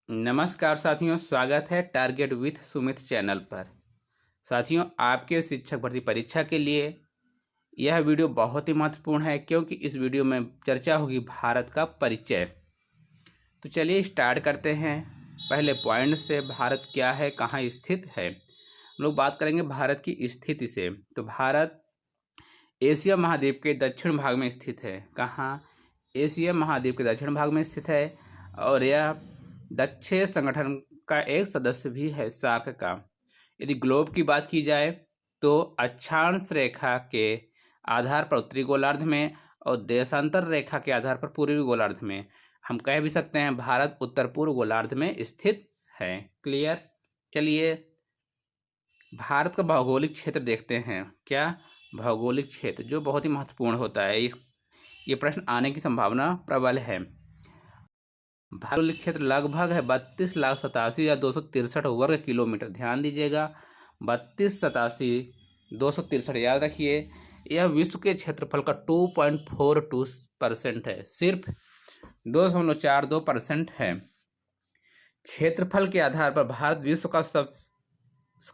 नमस्कार साथियों, स्वागत है टारगेट विथ सुमित चैनल पर। साथियों, आपके शिक्षक भर्ती परीक्षा के लिए यह वीडियो बहुत ही महत्वपूर्ण है क्योंकि इस वीडियो में चर्चा होगी भारत का परिचय। तो चलिए स्टार्ट करते हैं। पहले पॉइंट से, भारत क्या है, कहाँ स्थित है। हम लोग बात करेंगे भारत की स्थिति से। तो भारत एशिया महाद्वीप के दक्षिण भाग में स्थित है। कहाँ? एशिया महाद्वीप के दक्षिण भाग में स्थित है और यह दक्षिण संगठन का एक सदस्य भी है, सार्क का। यदि ग्लोब की बात की जाए तो अक्षांश रेखा के आधार पर उत्तरी गोलार्ध में और देशांतर रेखा के आधार पर पूर्वी गोलार्ध में हम कह भी सकते हैं भारत उत्तर पूर्व गोलार्ध में स्थित है। क्लियर? चलिए भारत का भौगोलिक क्षेत्र देखते हैं। क्या? भौगोलिक क्षेत्र, जो बहुत ही महत्वपूर्ण होता है। ये प्रश्न आने की संभावना प्रबल है। भौगोलिक क्षेत्र लगभग है 32,87,263 वर्ग किलोमीटर। ध्यान दीजिएगा, 32,87,263 याद रखिए। यह विश्व के क्षेत्रफल का 2.42% है, सिर्फ 2.42% है। क्षेत्रफल के आधार पर भारत विश्व का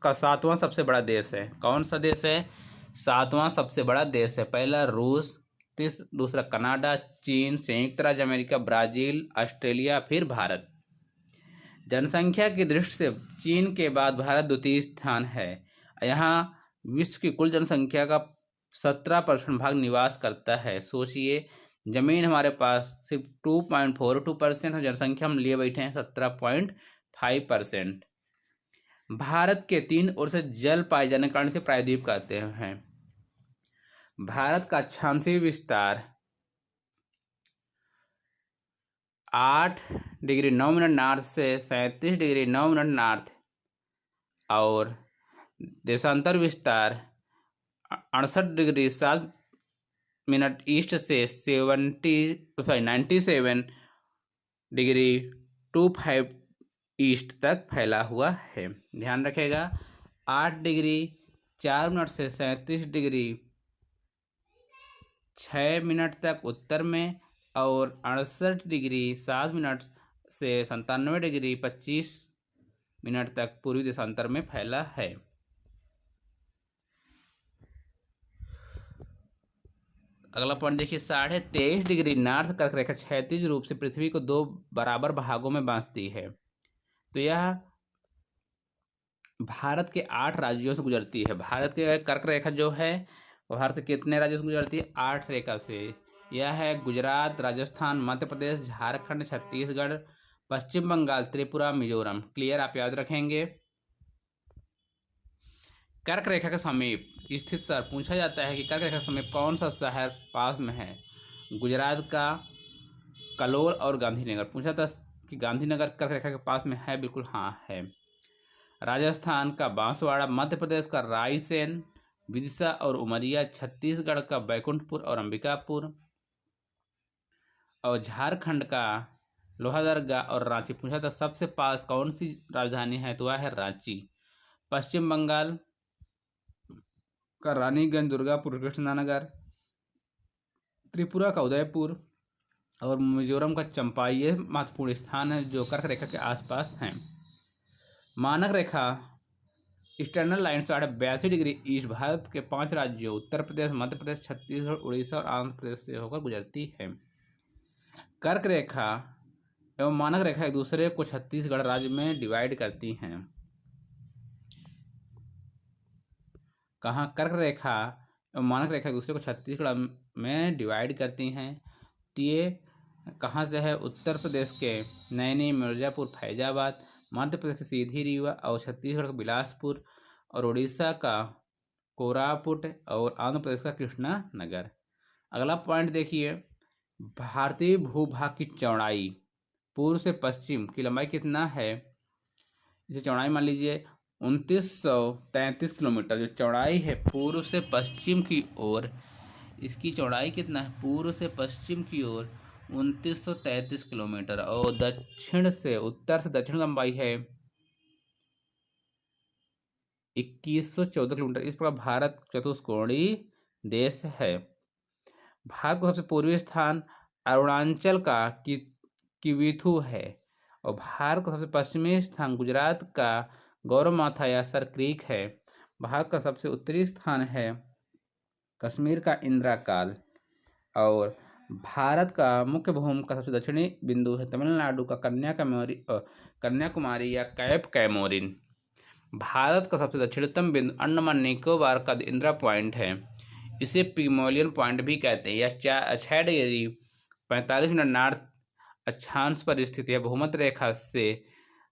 7वां सबसे बड़ा देश है। कौन सा देश है? 7वां सबसे बड़ा देश है। पहला रूस, दूसरा कनाडा, चीन, संयुक्त राज्य अमेरिका, ब्राजील, ऑस्ट्रेलिया, फिर भारत। जनसंख्या की दृष्टि से चीन के बाद भारत द्वितीय स्थान है। यहाँ विश्व की कुल जनसंख्या का 17% भाग निवास करता है। सोचिए, जमीन हमारे पास सिर्फ 2.42% है, जनसंख्या हम लिए बैठे हैं 17.5%। भारत के 3 ओर से जल पाए जाने के कारण से प्रायद्वीप कहते हैं। भारत का अक्षांशीय विस्तार 8 डिग्री 9 मिनट नॉर्थ से 37 डिग्री 9 मिनट नॉर्थ और देशांतर विस्तार 68 डिग्री 7 मिनट ईस्ट से 97 डिग्री 25 ईस्ट तक फैला हुआ है। ध्यान रखेगा, 8 डिग्री 4 मिनट से 37 डिग्री 6 मिनट तक उत्तर में और 68 डिग्री 7 मिनट से 97 डिग्री 25 मिनट तक पूर्वी देशांतर में फैला है। अगला पॉइंट देखिए, 23.5 डिग्री नॉर्थ कर्क रेखा क्षैतिज रूप से पृथ्वी को 2 बराबर भागों में बांटती है। तो यह भारत के 8 राज्यों से गुजरती है। भारत के कर्क रेखा जो है भारत के कितने राज्यों से गुजरती है? 8 रेखा से। यह है गुजरात, राजस्थान, मध्य प्रदेश, झारखंड, छत्तीसगढ़, पश्चिम बंगाल, त्रिपुरा, मिजोरम। क्लियर? आप याद रखेंगे। कर्क रेखा के समीप स्थित शहर पूछा जाता है कि कर्क रेखा के समीप कौन सा शहर पास में है। गुजरात का कलोल और गांधीनगर। पूछा था कि गांधीनगर कर्क रेखा के पास में है? बिल्कुल हाँ है। राजस्थान का बांसवाड़ा, मध्य प्रदेश का रायसेन, विदिशा और उमरिया, छत्तीसगढ़ का बैकुंठपुर और अंबिकापुर और झारखंड का लोहरदगा और रांची। पूछा था सबसे पास कौन सी राजधानी है, तो वह है रांची। पश्चिम बंगाल का रानीगंज, दुर्गापुर, कृष्णनगर, त्रिपुरा का उदयपुर और मिजोरम का चंपाई। ये महत्वपूर्ण स्थान है जो कर्क रेखा के आसपास हैं। मानक रेखा external line 82.5 degree east Bharat के 5 राज्यों उत्तर प्रदेश, मध्य प्रदेश, छत्तीसगढ़, उड़ीसा और आंध्र प्रदेश से होकर गुजरती है। कर्क रेखा एवं मानक रेखा एक दूसरे को छत्तीसगढ़ राज्य में डिवाइड करती हैं। कहाँ? कर्क रेखा एवं मानक रेखा एक दूसरे को छत्तीसगढ़ में डिवाइड करती हैं। तो ये कहाँ से है? उत्तर प्रदेश के नैनी, मिर्जापुर, फैजाबाद, मध्य प्रदेश के सीधी रीवा और छत्तीसगढ़ का बिलासपुर और उड़ीसा का कोरापुट और आंध्र प्रदेश का कृष्णा नगर। अगला पॉइंट देखिए, भारतीय भूभाग की चौड़ाई पूर्व से पश्चिम की लंबाई कितना है? इसे चौड़ाई मान लीजिए 2933 किलोमीटर। जो चौड़ाई है पूर्व से पश्चिम की ओर, इसकी चौड़ाई कितना है? पूर्व से पश्चिम की ओर 2933 किलोमीटर और दक्षिण से उत्तर से दक्षिण लंबाई है 2114 किलोमीटर। इस प्रकार भारत चतुष्कोणीय देश है। भारत का सबसे पूर्वी स्थान अरुणाचल का किवीथु है और भारत का सबसे पश्चिमी स्थान गुजरात का गौरमाथा या सर क्रीक है। भारत का सबसे उत्तरी स्थान है कश्मीर का इंदिरा काल। और भारत का मुख्य भूमि का सबसे दक्षिणी बिंदु है तमिलनाडु का कन्याकुमारी या कैप कैमोरिन। भारत का सबसे दक्षिणतम बिंदु अंडमान निकोबार का इंदिरा पॉइंट है। इसे पिगमलियन पॉइंट भी कहते हैं। यह 6 डिग्री 45 मिनट नॉर्थ अक्षांश पर स्थित है। भूमध्य रेखा से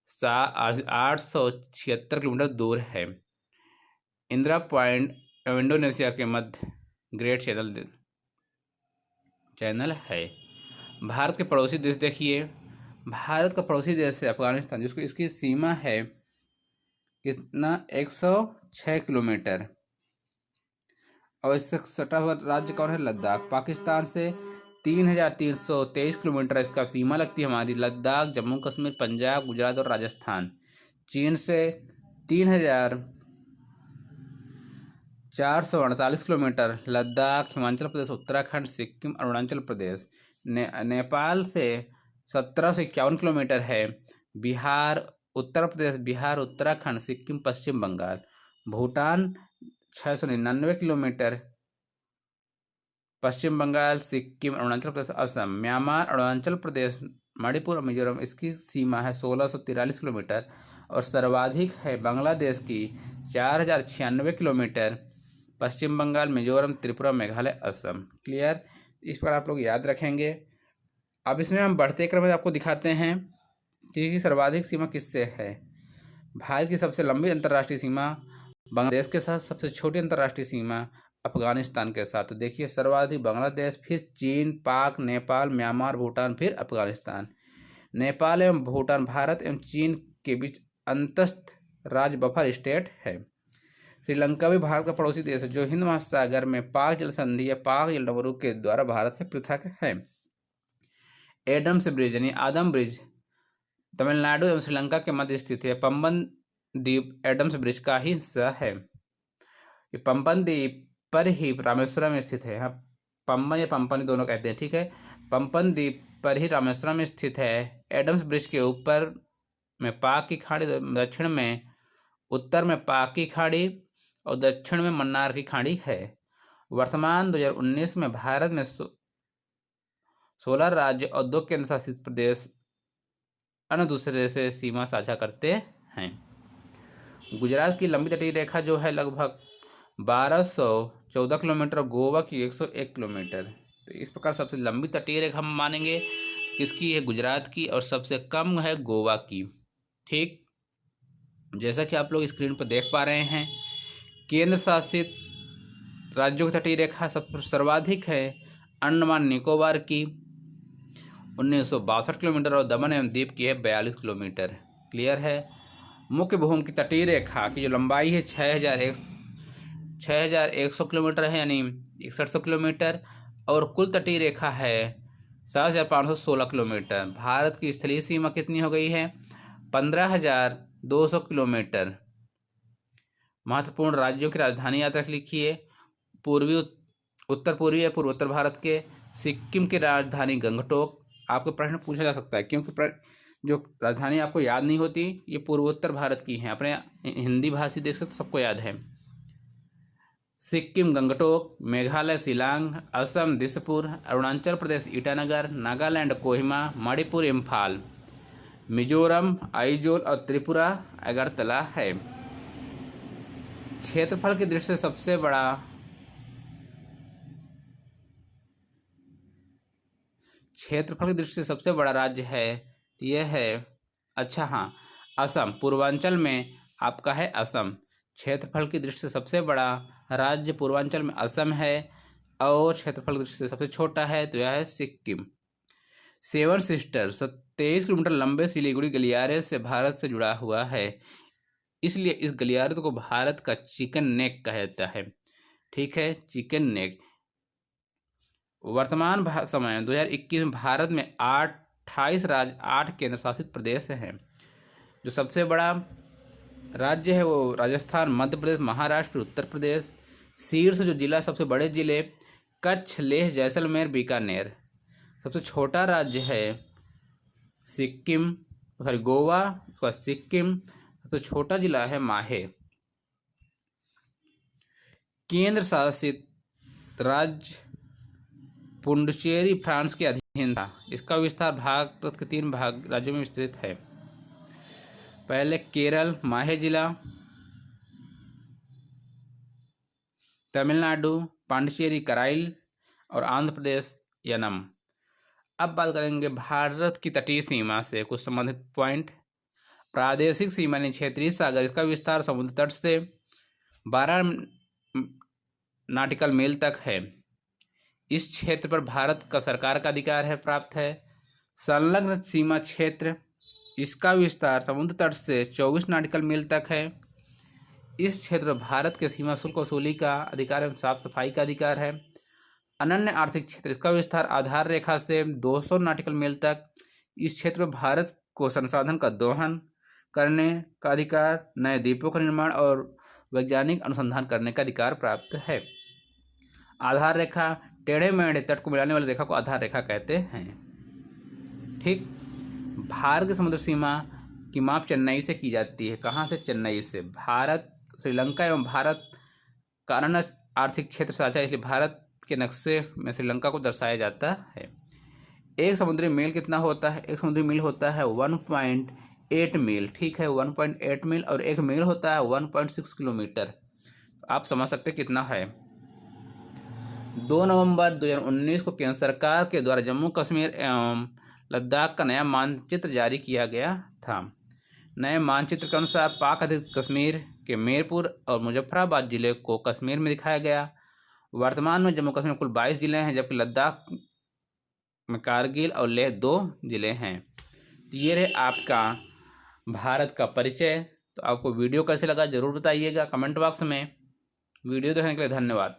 876 किलोमीटर दूर है। इंदिरा पॉइंट इंडोनेशिया के मध्य ग्रेट चैनल है। भारत के पड़ोसी देश देखिए। भारत का पड़ोसी देश है अफगानिस्तान, जिसको इसकी सीमा है कितना 106 किलोमीटर। और इससे सटा हुआ राज्य कौन है? लद्दाख। पाकिस्तान से 3323 किलोमीटर इसका सीमा लगती है हमारी। लद्दाख, जम्मू कश्मीर, पंजाब, गुजरात और राजस्थान। चीन से 3448 किलोमीटर। लद्दाख, हिमाचल प्रदेश, उत्तराखंड, सिक्किम, अरुणाचल प्रदेश। नेपाल से 1751 किलोमीटर है। बिहार, उत्तर प्रदेश, बिहार, उत्तराखंड, सिक्किम, पश्चिम बंगाल। भूटान 699 किलोमीटर। पश्चिम बंगाल, सिक्किम, अरुणाचल प्रदेश, असम। म्यांमार, अरुणाचल प्रदेश, मणिपुर और मिजोरम, इसकी सीमा है 1643 किलोमीटर। और सर्वाधिक है बांग्लादेश की 4096 किलोमीटर। पश्चिम बंगाल, मिजोरम, त्रिपुरा, मेघालय, असम। क्लियर? इस पर आप लोग याद रखेंगे। अब इसमें हम बढ़ते क्रम में आपको दिखाते हैं कि सर्वाधिक सीमा किससे है। भारत की सबसे लंबी अंतर्राष्ट्रीय सीमा बांग्लादेश के साथ, सबसे छोटी अंतर्राष्ट्रीय सीमा अफगानिस्तान के साथ। तो देखिए सर्वाधिक बांग्लादेश, फिर चीन, पाक, नेपाल, म्यांमार, भूटान, फिर अफगानिस्तान। नेपाल एवं भूटान भारत एवं चीन के बीच अंतस्थ राज्य बफर स्टेट है। श्रीलंका भी भारत का पड़ोसी देश है, जो हिंद महासागर में पाक जल संधि या पाक जलडमरू के द्वारा भारत से पृथक है। एडम्स ब्रिज यानी आदम ब्रिज तमिलनाडु एवं श्रीलंका के मध्य स्थित है। पंबन द्वीप एडम्स ब्रिज का ही हिस्सा है। ये पंपन द्वीप पर ही रामेश्वरम स्थित है। हाँ, पंबन या पंपन दोनों कहते हैं, ठीक है। पंपन द्वीप पर ही रामेश्वरम स्थित है। एडम्स ब्रिज के ऊपर में पाक की खाड़ी, दक्षिण में, उत्तर में पाक की खाड़ी और दक्षिण में मन्नार की खाड़ी है। वर्तमान 2019 में भारत में 16 राज्य और 2 केंद्र शासित प्रदेश अन्य दूसरे से सीमा साझा करते हैं। गुजरात की लंबी तटीय रेखा जो है लगभग 1214 किलोमीटर, गोवा की 101 किलोमीटर। तो इस प्रकार सबसे लंबी तटीय रेखा हम मानेंगे किसकी है? गुजरात की। और सबसे कम है गोवा की। ठीक, जैसा कि आप लोग स्क्रीन पर देख पा रहे हैं, केंद्र शासित राज्यों की तटीय रेखा सर्वाधिक है अंडमान निकोबार की 1962 किलोमीटर और दमन एवं दीप की है 42 किलोमीटर। क्लियर है? मुख्य भूमि की तटीय रेखा की जो लंबाई है 6100 किलोमीटर है, यानी 6100 किलोमीटर। और कुल तटीय रेखा है 7516 किलोमीटर। भारत की स्थलीय सीमा कितनी हो गई है? 15200 किलोमीटर। महत्वपूर्ण राज्यों की राजधानी याद रख लिखिए। पूर्वी, उत्तर पूर्वी या पूर्वोत्तर भारत के सिक्किम की राजधानी गंगटोक। आपको प्रश्न पूछा जा सकता है क्योंकि जो राजधानी आपको याद नहीं होती ये पूर्वोत्तर भारत की है। अपने हिंदी भाषी देश का तो सबको याद है। सिक्किम गंगटोक, मेघालय शिलांग, असम दिसपुर, अरुणाचल प्रदेश ईटानगर, नागालैंड कोहिमा, मणिपुर इम्फाल, मिजोरम आइजोल और त्रिपुरा अगरतला है। क्षेत्रफल की दृष्टि से सबसे बड़ा राज्य है यह है, अच्छा हाँ, असम। पूर्वांचल में आपका है असम। क्षेत्रफल की दृष्टि से सबसे बड़ा राज्य पूर्वांचल में असम है और क्षेत्रफल की दृष्टि से सबसे छोटा है तो यह है सिक्किम। सेवन सिस्टर 23 किलोमीटर लंबे सिलीगुड़ी गलियारे से भारत से जुड़ा हुआ है, इसलिए इस गलियारे को भारत का चिकन नेक कहा जाता है। ठीक है, चिकन नेक। वर्तमान समय 2021 में भारत में 28 राज्य, 8 केंद्र शासित प्रदेश हैं। जो सबसे बड़ा राज्य है वो राजस्थान, मध्य प्रदेश, महाराष्ट्र, उत्तर प्रदेश। शीर्ष जो जिला, सबसे बड़े जिले कच्छ, लेह, जैसलमेर, बीकानेर। सबसे छोटा राज्य है सिक्किम, सॉरी गोवा, उसका सिक्किम, तो छोटा जिला है माहे। केंद्र शासित राज्य पुडुचेरी फ्रांस के अधीन था। इसका विस्तार भारत के 3 राज्यों में विस्तृत है। पहले केरल माहे जिला, तमिलनाडु पांडिचेरी कराइल और आंध्र प्रदेश यनम। अब बात करेंगे भारत की तटीय सीमा से कुछ संबंधित पॉइंट। प्रादेशिक सीमा यानी क्षेत्रीय सागर, इसका विस्तार समुद्र तट से 12 नॉटिकल मील तक है। इस क्षेत्र पर भारत का सरकार का अधिकार है प्राप्त है। संलग्न सीमा क्षेत्र, इसका विस्तार समुद्र तट से 24 नॉटिकल मील तक है। इस क्षेत्र में भारत के सीमा शुल्क वसूली का अधिकार एवं साफ सफाई का अधिकार है। अनन्य आर्थिक क्षेत्र, इसका विस्तार आधार रेखा से 200 नॉटिकल मील तक। इस क्षेत्र में भारत को संसाधन का दोहन करने का अधिकार, नए द्वीपों का निर्माण और वैज्ञानिक अनुसंधान करने का अधिकार प्राप्त है। आधार रेखा, टेढ़े मेढ़े तट को मिलाने वाली रेखा को आधार रेखा कहते हैं। ठीक, भारत की समुद्र सीमा की माप चेन्नई से की जाती है। कहाँ से? चेन्नई से। भारत, श्रीलंका एवं भारत का अनन्य आर्थिक क्षेत्र साझा, इसलिए भारत के नक्शे में श्रीलंका को दर्शाया जाता है। एक समुद्री मील कितना होता है? एक समुद्री मील होता है 1.8 मील। ठीक है, 1.8 मील, और एक मील होता है 1.6 किलोमीटर। आप समझ सकते कितना है। 2 नवंबर 2019 को केंद्र सरकार के द्वारा जम्मू कश्मीर एवं लद्दाख का नया मानचित्र जारी किया गया था। नए मानचित्र के अनुसार पाक अधिकृत कश्मीर के मीरपुर और मुजफ्फराबाद जिले को कश्मीर में दिखाया गया। वर्तमान में जम्मू कश्मीर में कुल 22 जिले हैं, जबकि लद्दाख में कारगिल और लेह 2 जिले हैं। तो ये रहे आपका भारत का परिचय। तो आपको वीडियो कैसे लगा जरूर बताइएगा कमेंट बॉक्स में। वीडियो देखने के लिए धन्यवाद।